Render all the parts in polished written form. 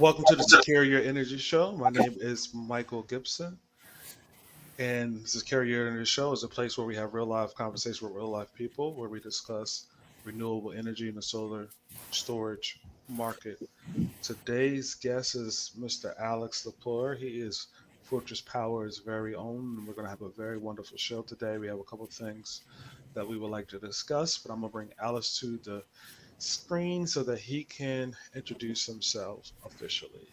Welcome to the Secure Your Energy Show. My name is Michael Gibson, and the Secure Your Energy Show is a place where we have real life conversations with real life people, where we discuss renewable energy in the solar storage market. Today's guest is Mr. Alex Lepore. He is Fortress Power's very own, and we're going to have a very wonderful show today. We have a couple of things that we would like to discuss, but I'm going to bring Alex to the screen so that he can introduce himself officially.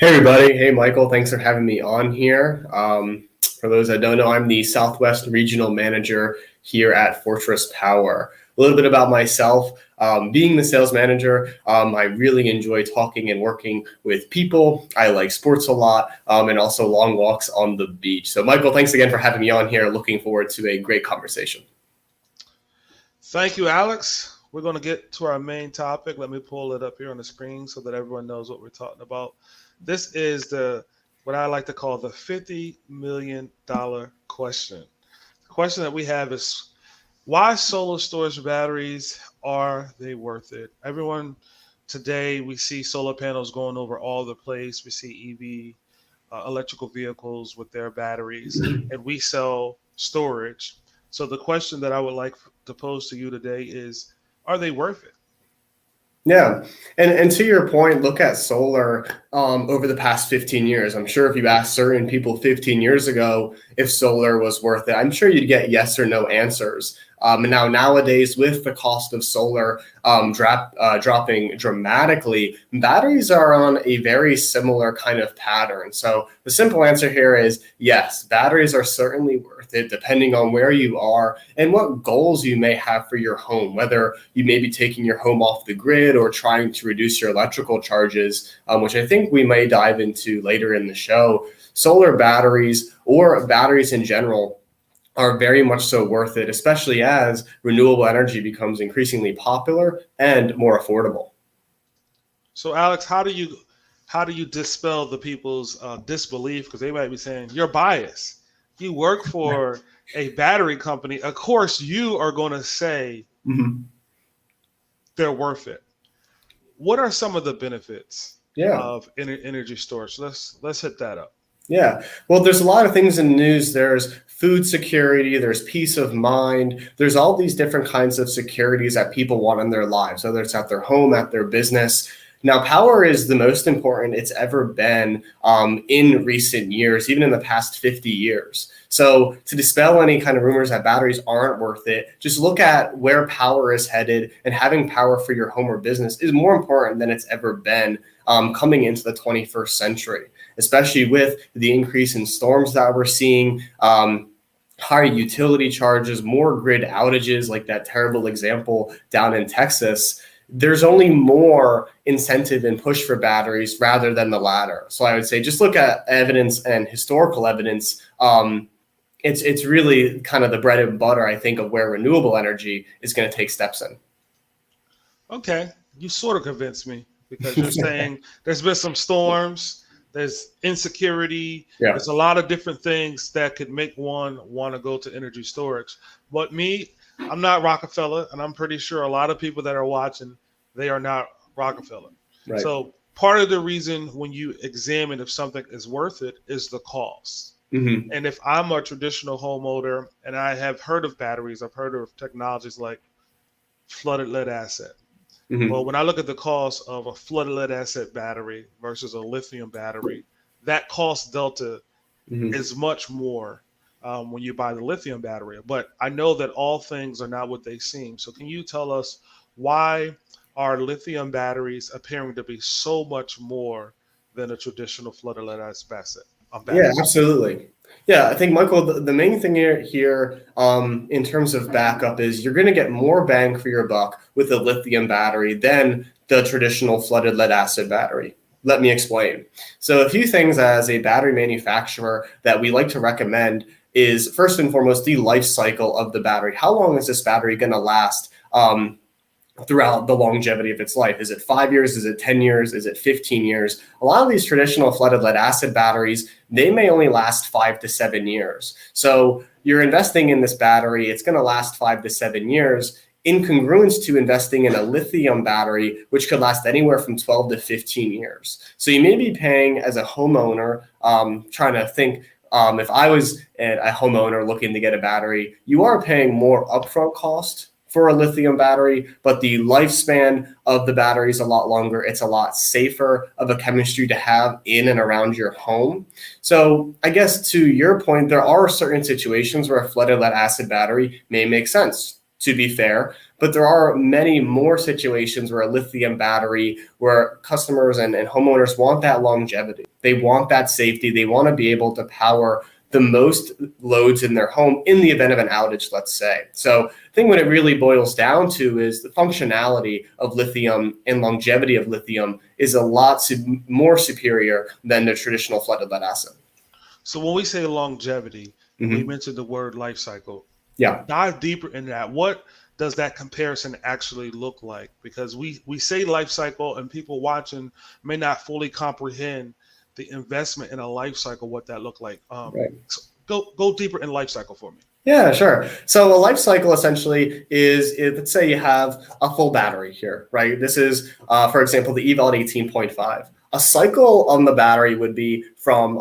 Hey everybody, hey Michael, thanks for having me on here. For those that don't know, I'm the Southwest Regional Manager here at Fortress Power. A little bit about myself, being the sales manager, I really enjoy talking and working with people. I like sports a lot and also long walks on the beach. So Michael, thanks again for having me on here. Looking forward to a great conversation. Thank you, Alex. We're going to get to our main topic. Let me pull it up here on the screen so that everyone knows what we're talking about. This is what I like to call the $50 million question. The question that we have is, why solar storage batteries, are they worth it? Everyone today, we see solar panels going over all the place. We see electrical vehicles with their batteries, and we sell storage. So the question that I would like to pose to you today is, are they worth it? Yeah. And to your point, look at solar over the past 15 years. I'm sure if you asked certain people 15 years ago if solar was worth it, I'm sure you'd get yes or no answers. And now nowadays, with the cost of solar dropping dramatically, batteries are on a very similar kind of pattern. So the simple answer here is yes, batteries are certainly worth it, depending on where you are and what goals you may have for your home, whether you may be taking your home off the grid or trying to reduce your electrical charges, which I think we may dive into later in the show. Solar batteries or batteries in general are very much so worth it, especially as renewable energy becomes increasingly popular and more affordable. So, Alex, how do you dispel the people's disbelief? Because they might be saying you're biased. You work for a battery company. Of course, you are going to say they're worth it. What are some of the benefits of energy storage? Let's hit that up. Yeah, well, there's a lot of things in the news. There's food security, there's peace of mind, there's all these different kinds of securities that people want in their lives, whether it's at their home, at their business. Now, power is the most important it's ever been in recent years, even in the past 50 years. So to dispel any kind of rumors that batteries aren't worth it, just look at where power is headed, and having power for your home or business is more important than it's ever been coming into the 21st century, especially with the increase in storms that we're seeing, higher utility charges, more grid outages, like that terrible example down in Texas. There's only more incentive and push for batteries rather than the latter. So I would say just look at evidence and historical evidence. It's really kind of the bread and butter, I think, of where renewable energy is going to take steps in. Okay, you sort of convinced me, because you're saying there's been some storms, there's insecurity, there's a lot of different things that could make one want to go to energy storage. But me, I'm not Rockefeller, and I'm pretty sure a lot of people that are watching, they are not Rockefeller. Right. So part of the reason when you examine if something is worth it is the cost. And if I'm a traditional homeowner and I have heard of batteries, I've heard of technologies like flooded lead acid. Well, when I look at the cost of a flooded lead acid battery versus a lithium battery, that cost delta is much more when you buy the lithium battery. But I know that all things are not what they seem. So can you tell us, why are lithium batteries appearing to be so much more than a traditional flooded lead acid battery? Yeah, absolutely. Yeah, I think, Michael, the main thing here in terms of backup is you're going to get more bang for your buck with a lithium battery than the traditional flooded lead acid battery. Let me explain. So a few things as a battery manufacturer that we like to recommend is, first and foremost, the life cycle of the battery. How long is this battery going to last throughout the longevity of its life? Is it 5 years? Is it 10 years? Is it 15 years? A lot of these traditional flooded lead acid batteries, they may only last 5 to 7 years. So you're investing in this battery, it's going to last 5 to 7 years. in congruence to investing in a lithium battery, which could last anywhere from 12 to 15 years. So you may be paying as a homeowner, trying to think, if I was a homeowner looking to get a battery, you are paying more upfront cost for a lithium battery, but the lifespan of the battery is a lot longer. It's a lot safer of a chemistry to have in and around your home. So I guess to your point, there are certain situations where a flooded lead acid battery may make sense, to be fair, but there are many more situations where a lithium battery, where customers and homeowners want that longevity. They want that safety. They want to be able to power the most loads in their home in the event of an outage, let's say. So I think what it really boils down to is the functionality of lithium and longevity of lithium is a lot more superior than the traditional flooded lead acid. So when we say longevity, we mentioned the word life cycle. Yeah. Dive deeper into that. What does that comparison actually look like? Because we say life cycle, and people watching may not fully comprehend the investment in a life cycle, what that looked like. Right. So go deeper in life cycle for me. Yeah, sure. So a life cycle essentially is, let's say you have a full battery here, right? This is, for example, the EVOLT 18.5. A cycle on the battery would be from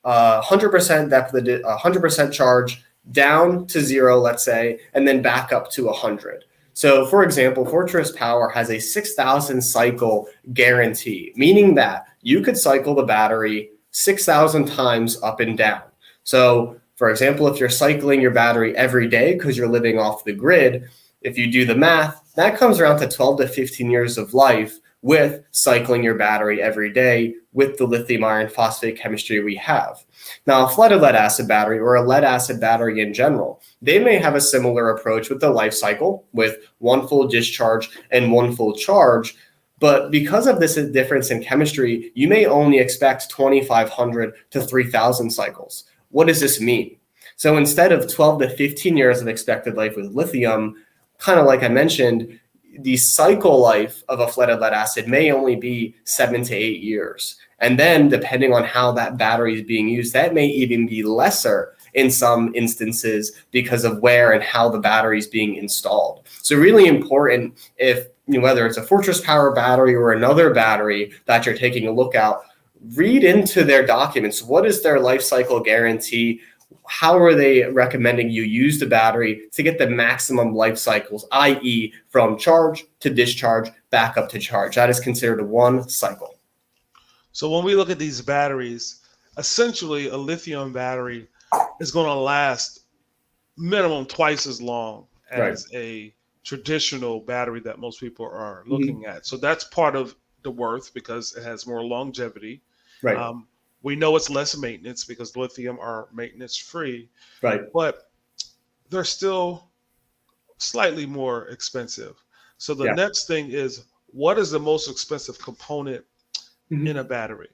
100% depth, 100% charge down to 0, let's say, and then back up to 100. So, for example, Fortress Power has a 6,000 cycle guarantee, meaning that you could cycle the battery 6,000 times up and down. So, for example, if you're cycling your battery every day because you're living off the grid, if you do the math, that comes around to 12 to 15 years of life with cycling your battery every day with the lithium iron phosphate chemistry we have. Now, a flooded lead acid battery or a lead acid battery in general, they may have a similar approach with the life cycle with 1 full discharge and 1 full charge. But because of this difference in chemistry, you may only expect 2,500 to 3,000 cycles. What does this mean? So instead of 12 to 15 years of expected life with lithium, kind of like I mentioned, the cycle life of a flooded lead acid may only be 7 to 8 years. And then depending on how that battery is being used, that may even be lesser in some instances because of where and how the battery is being installed. So really important, if whether it's a Fortress Power battery or another battery that you're taking a look at, read into their documents. What is their life cycle guarantee? How are they recommending you use the battery to get the maximum life cycles, i.e. from charge to discharge, back up to charge? That is considered one cycle. So when we look at these batteries, essentially a lithium battery is going to last minimum twice as long as a traditional battery that most people are looking at. So that's part of the worth because it has more longevity. Right. We know it's less maintenance because lithium are maintenance free. Right. But they're still slightly more expensive. So the next thing is, what is the most expensive component in a battery?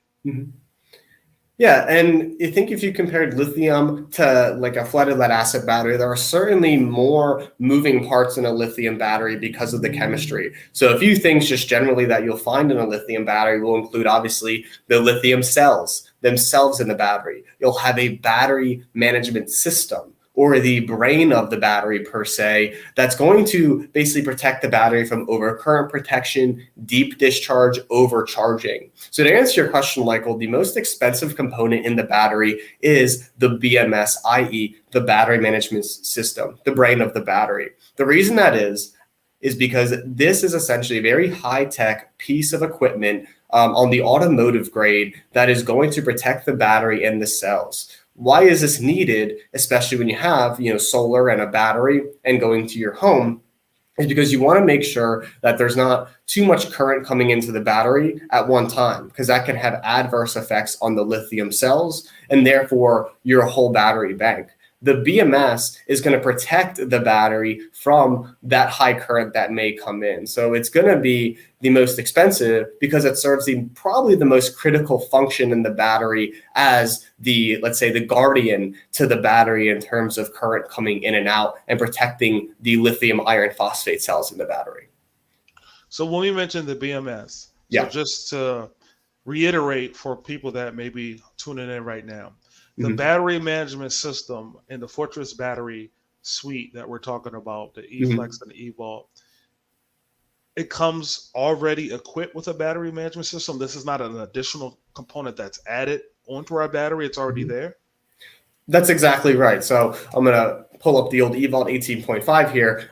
Yeah, and I think if you compared lithium to like a flooded lead acid battery, there are certainly more moving parts in a lithium battery because of the chemistry. So a few things just generally that you'll find in a lithium battery will include obviously the lithium cells themselves in the battery. You'll have a battery management system, or the brain of the battery per se, that's going to basically protect the battery from overcurrent protection, deep discharge, overcharging. So to answer your question, Michael, the most expensive component in the battery is the BMS, i.e. the battery management system, the brain of the battery. The reason that is because this is essentially a very high-tech piece of equipment on the automotive grade that is going to protect the battery and the cells. Why is this needed, especially when you have, solar and a battery and going to your home? Is because you want to make sure that there's not too much current coming into the battery at one time, because that can have adverse effects on the lithium cells and therefore your whole battery bank. The BMS is going to protect the battery from that high current that may come in. So it's going to be the most expensive because it serves probably the most critical function in the battery as let's say, the guardian to the battery in terms of current coming in and out and protecting the lithium iron phosphate cells in the battery. So when we mentioned the BMS, so just to reiterate for people that may be tuning in right now, the battery management system in the Fortress battery suite that we're talking about, the Mm-hmm. eFlex and the eVault, it comes already equipped with a battery management system. This is not an additional component that's added onto our battery. It's already there. That's exactly right. So I'm going to pull up the old eVault 18.5 here.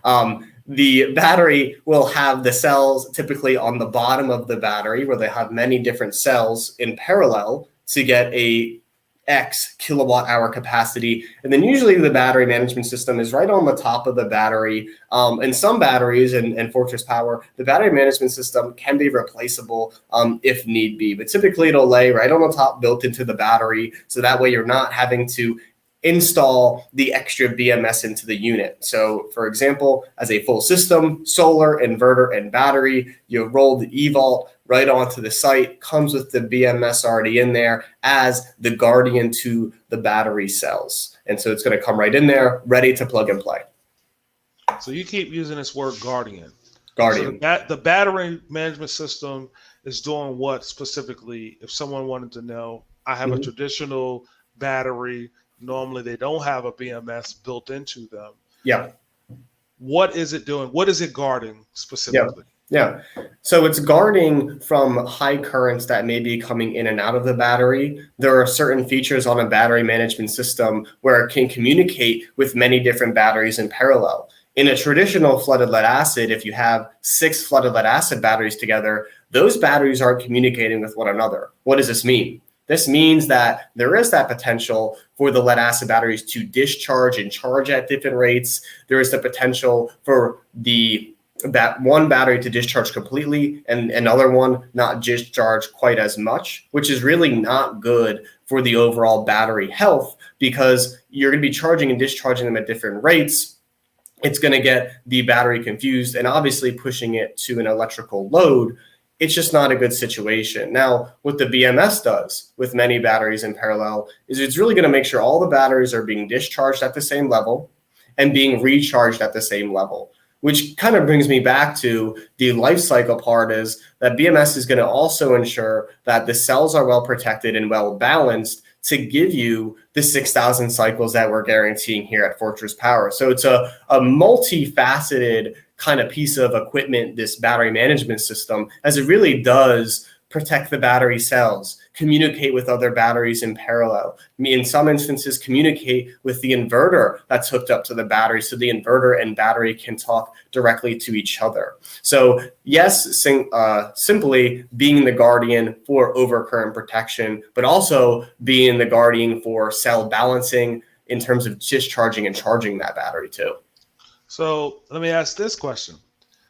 The battery will have the cells typically on the bottom of the battery where they have many different cells in parallel to get a X kilowatt hour capacity. And then usually the battery management system is right on the top of the battery. And some batteries and Fortress Power, the battery management system can be replaceable if need be. But typically it'll lay right on the top built into the battery. So that way you're not having to install the extra BMS into the unit. So for example, as a full system, solar, inverter, and battery, you roll the eVault right onto the site, comes with the BMS already in there as the guardian to the battery cells. And so it's going to come right in there, ready to plug and play. So you keep using this word guardian. Guardian. So the battery management system is doing what specifically? If someone wanted to know, I have a traditional battery. Normally, they don't have a BMS built into them. Yeah. What is it doing? What is it guarding specifically? Yeah. So it's guarding from high currents that may be coming in and out of the battery. There are certain features on a battery management system where it can communicate with many different batteries in parallel. In a traditional flooded lead acid, if you have 6 flooded lead acid batteries together, those batteries aren't communicating with one another. What does this mean? This means that there is that potential for the lead acid batteries to discharge and charge at different rates. There is the potential for that one battery to discharge completely and another one not discharge quite as much, which is really not good for the overall battery health because you're going to be charging and discharging them at different rates. It's going to get the battery confused and obviously pushing it to an electrical load. It's just not a good situation. Now, what the BMS does with many batteries in parallel is it's really going to make sure all the batteries are being discharged at the same level and being recharged at the same level, which kind of brings me back to the life cycle part is that BMS is going to also ensure that the cells are well protected and well balanced to give you the 6,000 cycles that we're guaranteeing here at Fortress Power. So it's a multifaceted kind of piece of equipment, this battery management system, as it really does protect the battery cells, communicate with other batteries in parallel. In some instances, communicate with the inverter that's hooked up to the battery so the inverter and battery can talk directly to each other. So yes, simply being the guardian for overcurrent protection, but also being the guardian for cell balancing in terms of discharging and charging that battery too. So let me ask this question.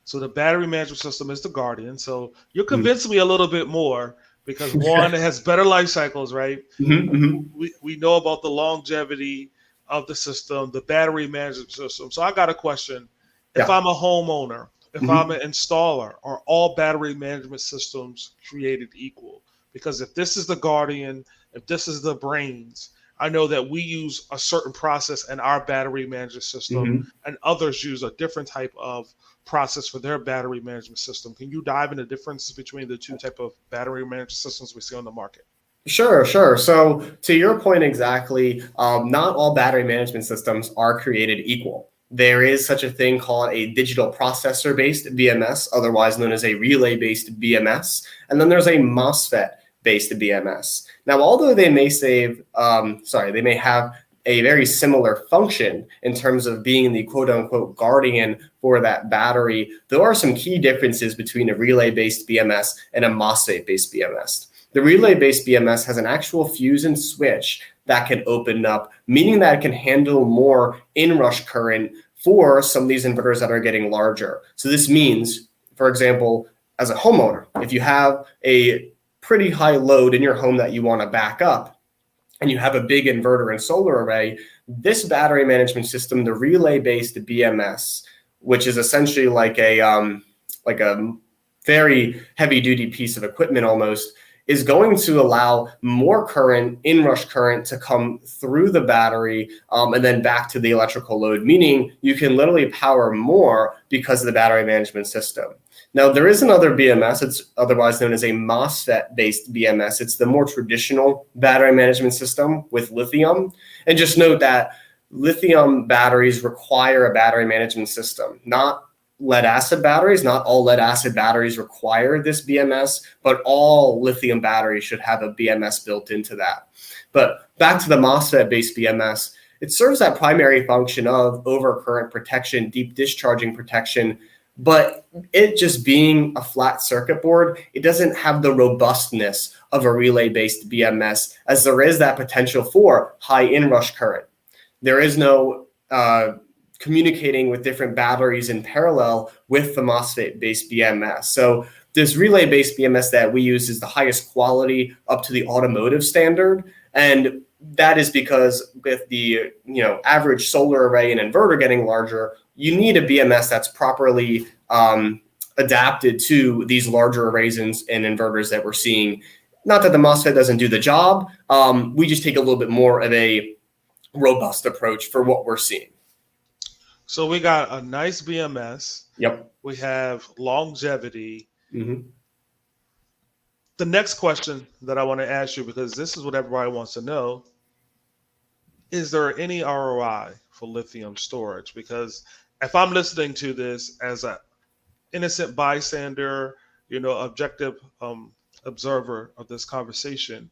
So the battery management system is the guardian. So you're convincing me a little bit more because one, it has better life cycles, right? We know about the longevity of the system, the battery management system. So I got a question. If I'm a homeowner, if I'm an installer, are all battery management systems created equal? Because if this is the guardian, if this is the brains, I know that we use a certain process in our battery management system and others use a different type of process for their battery management system. Can you dive into the differences between the two type of battery management systems we see on the market? Sure. So to your point exactly, not all battery management systems are created equal. There is such a thing called a digital processor-based BMS, otherwise known as a relay-based BMS. And then there's a Mosfet-based BMS. Now, although they may they may have a very similar function in terms of being the quote unquote guardian for that battery, there are some key differences between a relay-based BMS and a Mosfet-based BMS. The relay-based BMS has an actual fuse and switch that can open up, meaning that it can handle more inrush current for some of these inverters that are getting larger. So this means, for example, as a homeowner, if you have a pretty high load in your home that you want to back up, and you have a big inverter and solar array, this battery management system, the relay-based BMS, which is essentially like a very heavy-duty piece of equipment almost, is going to allow more current, inrush current, to come through the battery and then back to the electrical load, meaning you can literally power more because of the battery management system. Now, there is another BMS. It's otherwise known as a Mosfet-based BMS. It's the more traditional battery management system with lithium. And just note that lithium batteries require a battery management system. Not lead acid batteries, not all lead acid batteries require this BMS, but all lithium batteries should have a BMS built into that. But back to the Mosfet based BMS, it serves that primary function of overcurrent protection, deep discharging protection, but it just being a flat circuit board, it doesn't have the robustness of a relay-based BMS, as there is that potential for high inrush current. There is no communicating with different batteries in parallel with the MOSFET-based BMS. So this relay-based BMS that we use is the highest quality up to the automotive standard, and that is because with the average solar array and inverter getting larger, you need a BMS that's properly adapted to these larger arrays and inverters that we're seeing. Not that the MOSFET doesn't do the job, we just take a little bit more of a robust approach for what we're seeing. So we got a nice BMS. Yep. We have longevity. Mm-hmm. The next question that I want to ask you, because this is what everybody wants to know, is there any ROI for lithium storage? Because if I'm listening to this as an innocent bystander, objective observer of this conversation,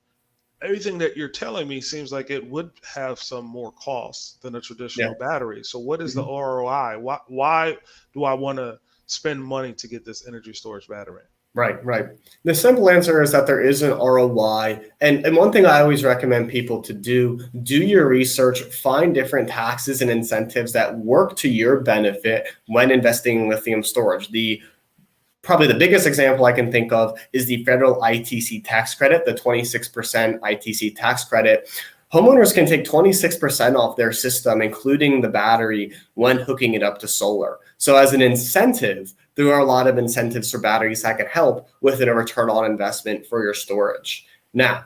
everything that you're telling me seems like it would have some more costs than a traditional battery. So what is the ROI? Why do I want to spend money to get this energy storage battery? Right. The simple answer is that there is an ROI. And one thing I always recommend people to do your research, find different taxes and incentives that work to your benefit when investing in lithium storage. Probably the biggest example I can think of is the federal ITC tax credit, the 26% ITC tax credit. Homeowners can take 26% off their system, including the battery, when hooking it up to solar. So as an incentive, there are a lot of incentives for batteries that can help with a return on investment for your storage. Now,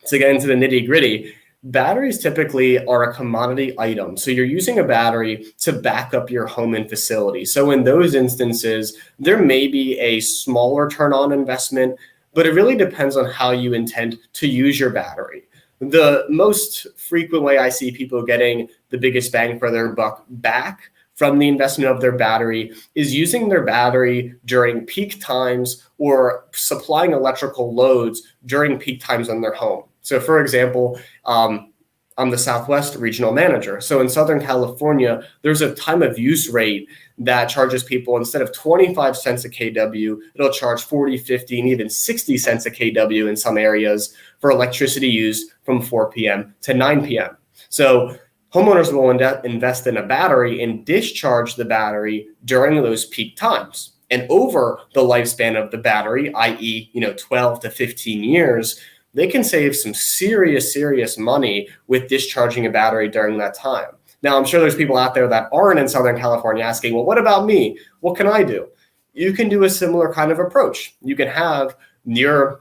to get into the nitty gritty, batteries typically are a commodity item. So you're using a battery to back up your home and facility. So in those instances, there may be a small return on investment, but it really depends on how you intend to use your battery. The most frequent way I see people getting the biggest bang for their buck back from the investment of their battery is using their battery during peak times or supplying electrical loads during peak times on their home. So for example, I'm the Southwest regional manager. So in Southern California, there's a time of use rate that charges people, instead of 25 cents a kW, it'll charge 40, 50, and even 60 cents a kW in some areas for electricity used from 4 p.m. to 9 p.m. So homeowners will invest in a battery and discharge the battery during those peak times. And over the lifespan of the battery, i.e., 12 to 15 years, they can save some serious money with discharging a battery during that time. Now, I'm sure there's people out there that aren't in Southern California asking, well, what about me? What can I do? You can do a similar kind of approach. You can have your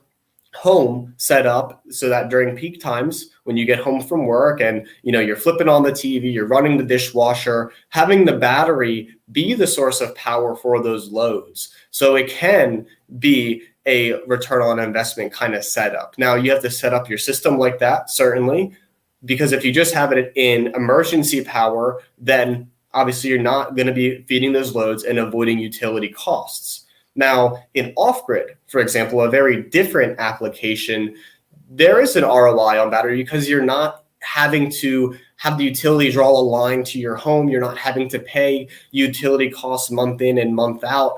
home set up so that during peak times, when you get home from work and you're flipping on the TV, you're running the dishwasher, having the battery be the source of power for those loads. So it can be a return on investment kind of setup. Now, you have to set up your system like that, certainly, because if you just have it in emergency power, then obviously you're not going to be feeding those loads and avoiding utility costs. Now, in off-grid, for example, a very different application, there is an ROI on battery because you're not having to have the utility draw a line to your home. You're not having to pay utility costs month in and month out.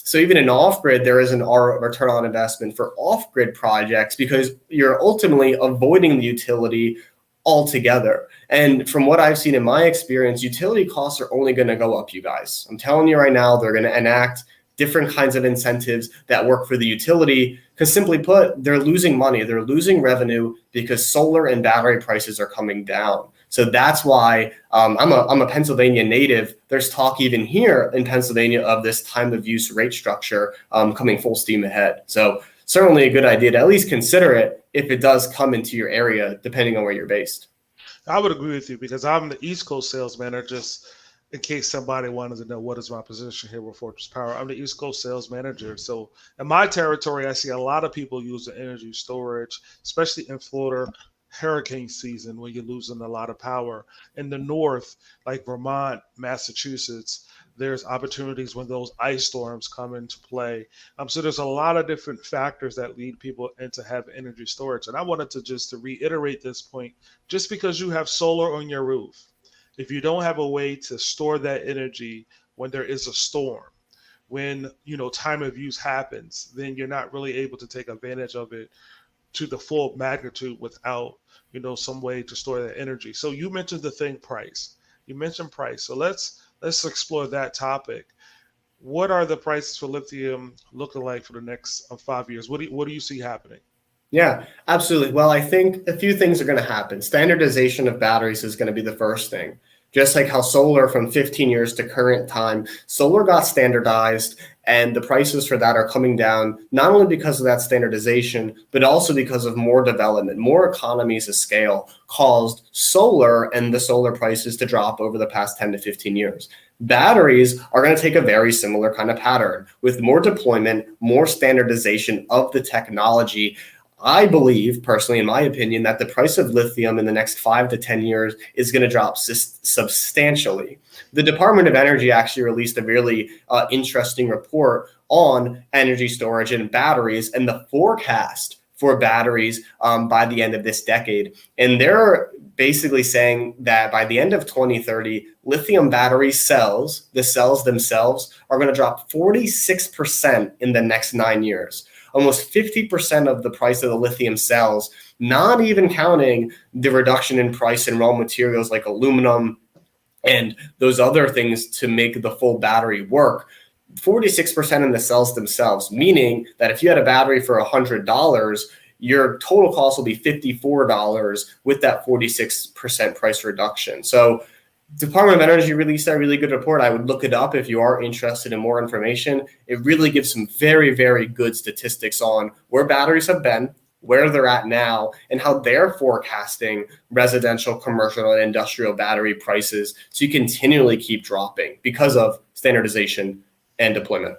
So even in off-grid, there is an return on investment for off-grid projects because you're ultimately avoiding the utility altogether. And from what I've seen in my experience, utility costs are only going to go up, you guys. I'm telling you right now, they're going to enact different kinds of incentives that work for the utility because, simply put, they're losing money. They're losing revenue because solar and battery prices are coming down. So that's why I'm a Pennsylvania native. There's talk even here in Pennsylvania of this time of use rate structure coming full steam ahead. So certainly a good idea to at least consider it if it does come into your area, depending on where you're based. I would agree with you because I'm the East Coast sales manager. Just in case somebody wanted to know what is my position here with Fortress Power, I'm the East Coast sales manager. So in my territory, I see a lot of people use the energy storage, especially in Florida hurricane season when you're losing a lot of power. In the north, like Vermont, Massachusetts, there's opportunities when those ice storms come into play. So there's a lot of different factors that lead people into have energy storage. And I wanted to just to reiterate this point, just because you have solar on your roof, if you don't have a way to store that energy when there is a storm, when time of use happens, then you're not really able to take advantage of it to the full magnitude without some way to store that energy. So you mentioned the thing price. You mentioned price. So let's explore that topic. What are the prices for lithium looking like for the next 5 years? What do you see happening? Yeah, absolutely. Well, I think a few things are going to happen. Standardization of batteries is going to be the first thing. Just like how solar from 15 years to current time, solar got standardized and the prices for that are coming down, not only because of that standardization, but also because of more development, more economies of scale caused solar and the solar prices to drop over the past 10 to 15 years. Batteries are going to take a very similar kind of pattern with more deployment, more standardization of the technology. I believe, personally, in my opinion, that the price of lithium in the next 5 to 10 years is going to drop substantially. The Department of Energy actually released a really interesting report on energy storage and batteries and the forecast for batteries by the end of this decade. And they're basically saying that by the end of 2030, lithium battery cells, the cells themselves, are going to drop 46% in the next 9 years. Almost 50% of the price of the lithium cells, not even counting the reduction in price in raw materials like aluminum and those other things to make the full battery work. 46% in the cells themselves, meaning that if you had a battery for $100, your total cost will be $54 with that 46% price reduction. So Department of Energy released a really good report. I would look it up if you are interested in more information. It really gives some very, very good statistics on where batteries have been, where they're at now, and how they're forecasting residential, commercial, and industrial battery prices to continually keep dropping because of standardization and deployment.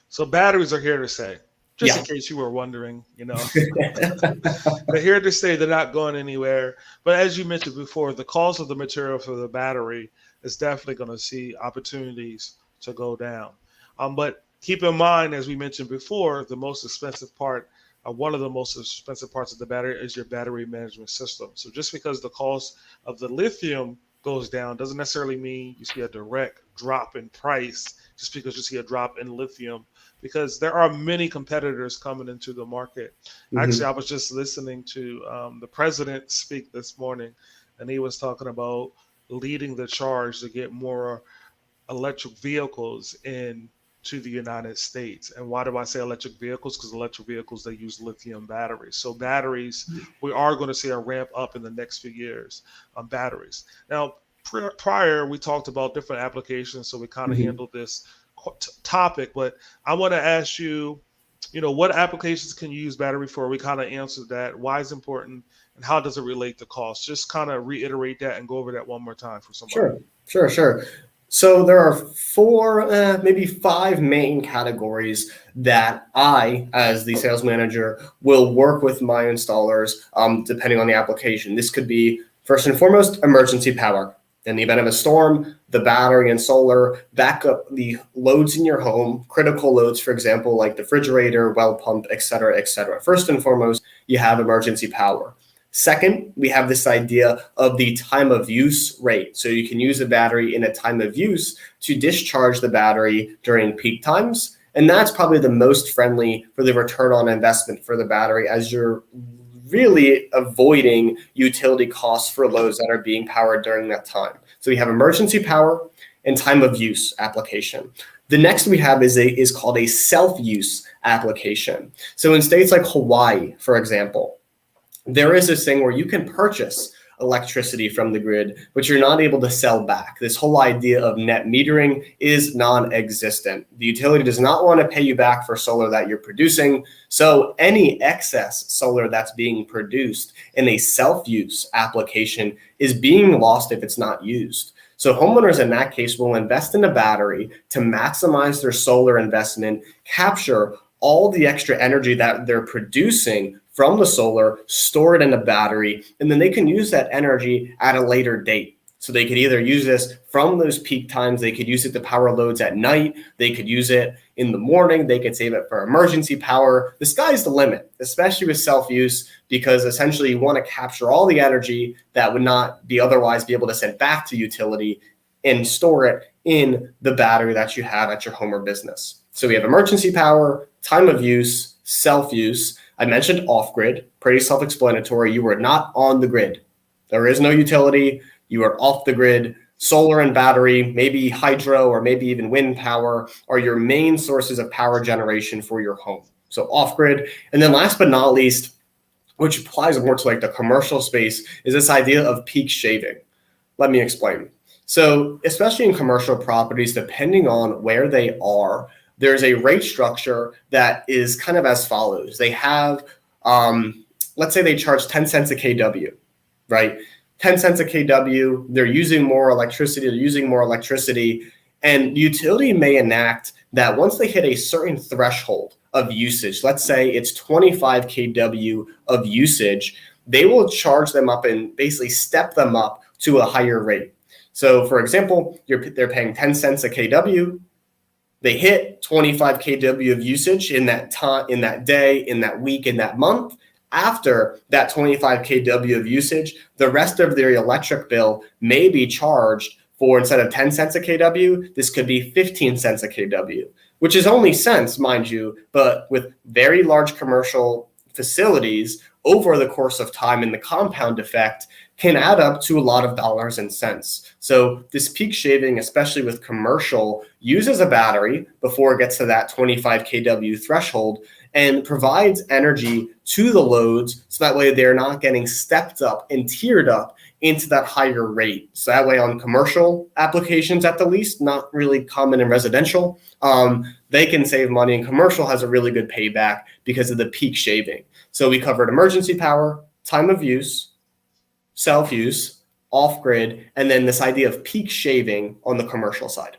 So batteries are here to stay. Just in case you were wondering, they're here to stay. They're not going anywhere. But as you mentioned before, the cost of the material for the battery is definitely going to see opportunities to go down. But keep in mind, as we mentioned before, the most expensive part, one of the most expensive parts of the battery is your battery management system. So just because the cost of the lithium goes down doesn't necessarily mean you see a direct drop in price just because you see a drop in lithium, because there are many competitors coming into the market. Mm-hmm. Actually, I was just listening to the president speak this morning, and he was talking about leading the charge to get more electric vehicles into the United States. And why do I say electric vehicles? Because electric vehicles, they use lithium batteries. So batteries, we are going to see a ramp up in the next few years on batteries. Now, prior, we talked about different applications, so we kind of handled this topic, but I want to ask you, what applications can you use battery for? We kind of answered that. Why is it important, and how does it relate to cost? Just kind of reiterate that and go over that one more time for somebody. Sure. So there are 4, maybe 5 main categories that I, as the sales manager, will work with my installers depending on the application. This could be, first and foremost, emergency power. In the event of a storm, the battery and solar back up the loads in your home, critical loads, for example, like the refrigerator, well pump, et cetera, et cetera. First and foremost, you have emergency power. Second, we have this idea of the time of use rate. So you can use a battery in a time of use to discharge the battery during peak times. And that's probably the most friendly for the return on investment for the battery, as you're really avoiding utility costs for loads that are being powered during that time. So we have emergency power and time of use application. The next we have is called a self-use application. So in states like Hawaii, for example, there is this thing where you can purchase electricity from the grid, but you're not able to sell back. This whole idea of net metering is non-existent. The utility does not want to pay you back for solar that you're producing. So any excess solar that's being produced in a self-use application is being lost if it's not used. So homeowners in that case will invest in a battery to maximize their solar investment, capture all the extra energy that they're producing from the solar, store it in a battery, and then they can use that energy at a later date. So they could either use this from those peak times, they could use it to power loads at night, they could use it in the morning, they could save it for emergency power. The sky's the limit, especially with self-use, because essentially you want to capture all the energy that would not be otherwise be able to send back to utility and store it in the battery that you have at your home or business. So we have emergency power, time of use, self-use. I mentioned off-grid, pretty self-explanatory. You are not on the grid. There is no utility. You are off the grid. Solar and battery, maybe hydro or maybe even wind power are your main sources of power generation for your home. So off grid. And then last but not least, which applies more to like the commercial space, is this idea of peak shaving. Let me explain. So especially in commercial properties, depending on where they are, there's a rate structure that is kind of as follows. They have, let's say they charge 10 cents a kW, right? 10 cents a kW, they're using more electricity, and the utility may enact that once they hit a certain threshold of usage, let's say it's 25 kW of usage, they will charge them up and basically step them up to a higher rate. So for example, they're paying 10 cents a kW, they hit 25 kW of usage in that time, in that day, in that week, in that month. After that 25 kW of usage, the rest of their electric bill may be charged for, instead of 10 cents a kW, this could be 15 cents a kW, which is only cents, mind you, but with very large commercial facilities over the course of time and the compound effect can add up to a lot of dollars and cents. So this peak shaving, especially with commercial, uses a battery before it gets to that 25 kW threshold and provides energy to the loads so that way they're not getting stepped up and tiered up into that higher rate. So that way on commercial applications at the least, not really common in residential, they can save money, and commercial has a really good payback because of the peak shaving. So we covered emergency power, time of use, self-use, off-grid, and then this idea of peak shaving on the commercial side.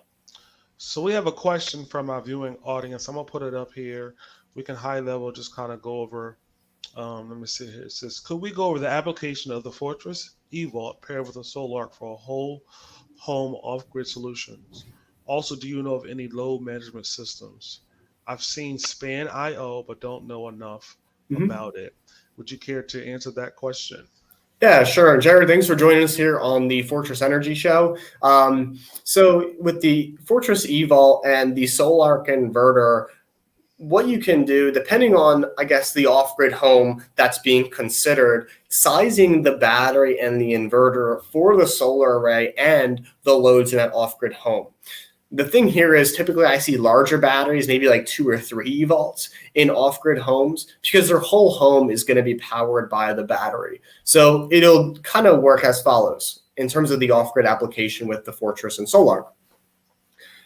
So we have a question from our viewing audience. I'm gonna put it up here. We can high level just kind of go over. Let me see here. It says, could we go over the application of the Fortress eVault paired with a Solar for a whole home off-grid solutions? Also, do you know of any load management systems? I've seen Span.io, but don't know enough about it. Would you care to answer that question? Yeah, sure. Jared, thanks for joining us here on the Fortress Energy Show. So with the Fortress eVault and the Solar Inverter, what you can do, depending on, I guess, the off-grid home that's being considered, sizing the battery and the inverter for the solar array and the loads in that off-grid home. The thing here is typically I see larger batteries, maybe like 2 or 3 volts in off-grid homes because their whole home is going to be powered by the battery. So it'll kind of work as follows in terms of the off-grid application with the Fortress and Solar.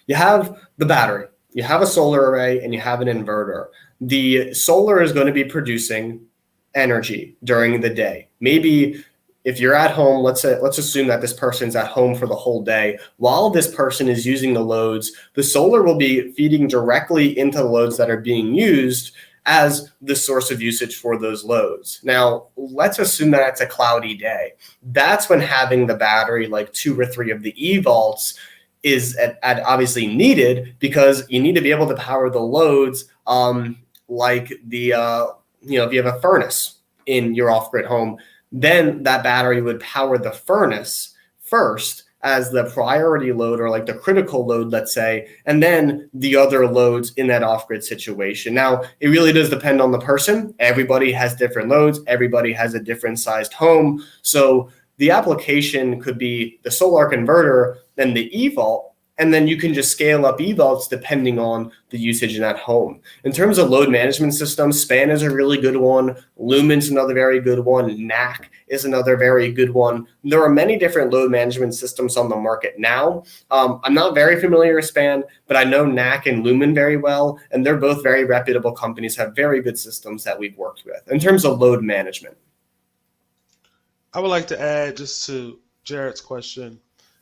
You have the battery, you have a solar array, and you have an inverter. The solar is going to be producing energy during the day. Maybe if you're at home, let's assume that this person's at home for the whole day. While this person is using the loads, the solar will be feeding directly into the loads that are being used as the source of usage for those loads. Now, let's assume that it's a cloudy day. That's when having the battery, like 2 or 3 of the eVaults, is at obviously needed because you need to be able to power the loads like the, if you have a furnace in your off-grid home, then that battery would power the furnace first as the priority load or like the critical load, let's say, and then the other loads in that off-grid situation. Now, it really does depend on the person. Everybody has different loads. Everybody has a different sized home. So the application could be the solar converter, then the eVault, and then you can just scale up eVaults depending on the usage in that home. In terms of load management systems, Span is a really good one. Lumen's another very good one. NAC is another very good one. There are many different load management systems on the market now. I'm not very familiar with Span, but I know NAC and Lumen very well, and they're both very reputable companies, have very good systems that we've worked with in terms of load management. I would like to add just to Jared's question.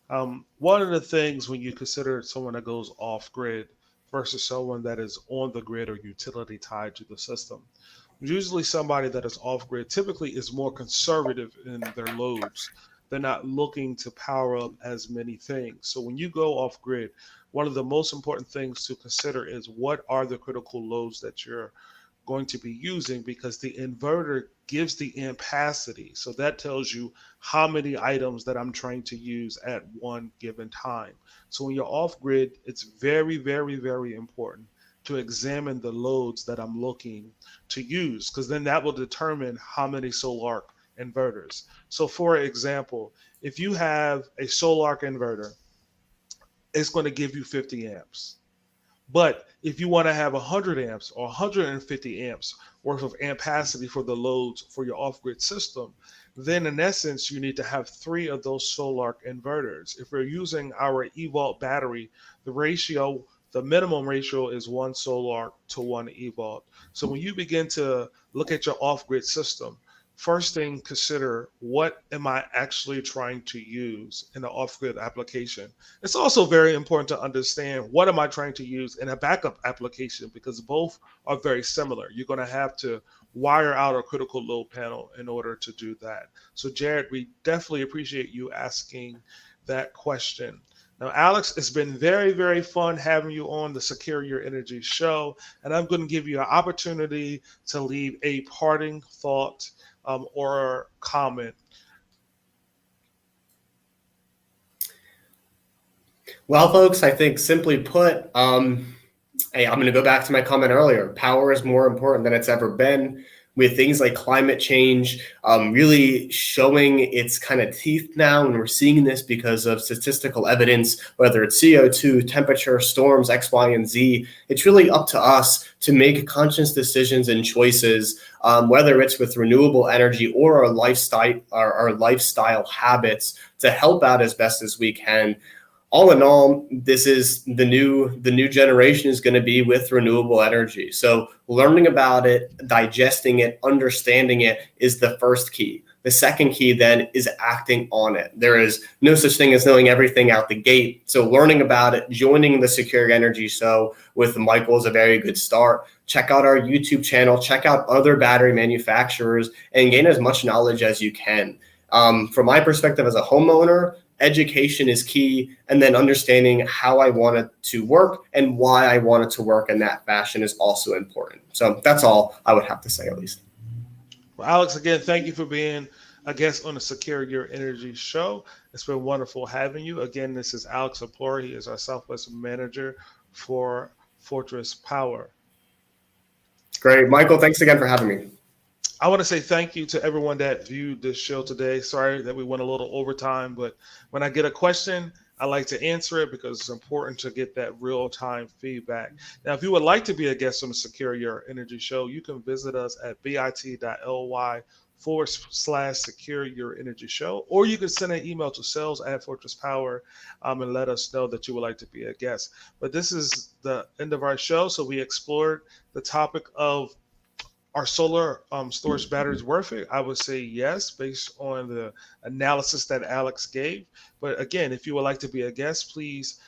One of the things when you consider someone that goes off grid versus someone that is on the grid or utility tied to the system, Usually somebody that is off grid typically is more conservative in their loads. They're not looking to power up as many things. So when you go off grid, one of the most important things to consider is what are the critical loads that you're going to be using, because the inverter gives the ampacity. So that tells you how many items that I'm trying to use at one given time. So when you're off grid, it's very, very, very important to examine the loads that I'm looking to use, because then that will determine how many solar inverters. So for example, if you have a solar inverter, it's going to give you 50 amps. But if you want to have 100 amps or 150 amps worth of ampacity for the loads for your off-grid system, then in essence, you need to have three of those solar inverters. If we're using our eVault battery, the minimum ratio is one solar to one eVault. So when you begin to look at your off-grid system, first thing, consider what am I actually trying to use in the off-grid application. It's also very important to understand what am I trying to use in a backup application, because both are very similar. You're going to have to wire out a critical load panel in order to do that. So Jared, we definitely appreciate you asking that question. Now, Alex, it's been very, very fun having you on the Secure Your Energy show, and I'm going to give you an opportunity to leave a parting thought or comment. Well, folks, I think simply put, hey, I'm going to go back to my comment earlier. Power is more important than it's ever been. With things like climate change really showing its kind of teeth now, and we're seeing this because of statistical evidence, whether it's CO2, temperature, storms, X, Y, and Z. It's really up to us to make conscious decisions and choices, whether it's with renewable energy or our lifestyle habits, to help out as best as we can. All in all, this is the new generation is going to be with renewable energy. So learning about it, digesting it, understanding it is the first key. The second key then is acting on it. There is no such thing as knowing everything out the gate. So learning about it, joining the Secure Energy Show with Michael is a very good start. Check out our YouTube channel, check out other battery manufacturers, and gain as much knowledge as you can. From my perspective as a homeowner, education is key, and then understanding how I want it to work and why I want it to work in that fashion is also important. So that's all I would have to say, at least. Well, Alex, again, thank you for being a guest on the Secure Your Energy show. It's been wonderful having you. Again, this is Alex Lepore. He is our Southwest manager for Fortress Power. Great. Michael, thanks again for having me. I want to say thank you to everyone that viewed this show today. Sorry that we went a little overtime, but when I get a question, I like to answer it because it's important to get that real-time feedback. Now, if you would like to be a guest on the Secure Your Energy show, you can visit us at bit.ly/Secure Your Energy show, or you can send an email to sales@fortresspower and let us know that you would like to be a guest. But this is the end of our show, so we explored the topic of, are solar storage batteries worth it? I would say yes, based on the analysis that Alex gave. But again, if you would like to be a guest, please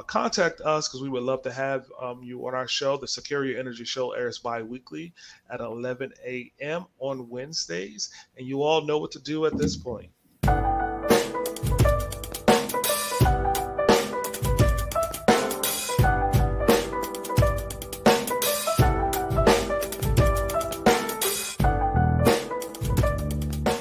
contact us, because we would love to have you on our show. The Secure Your Energy show airs bi-weekly at 11 a.m. on Wednesdays. And you all know what to do at this point.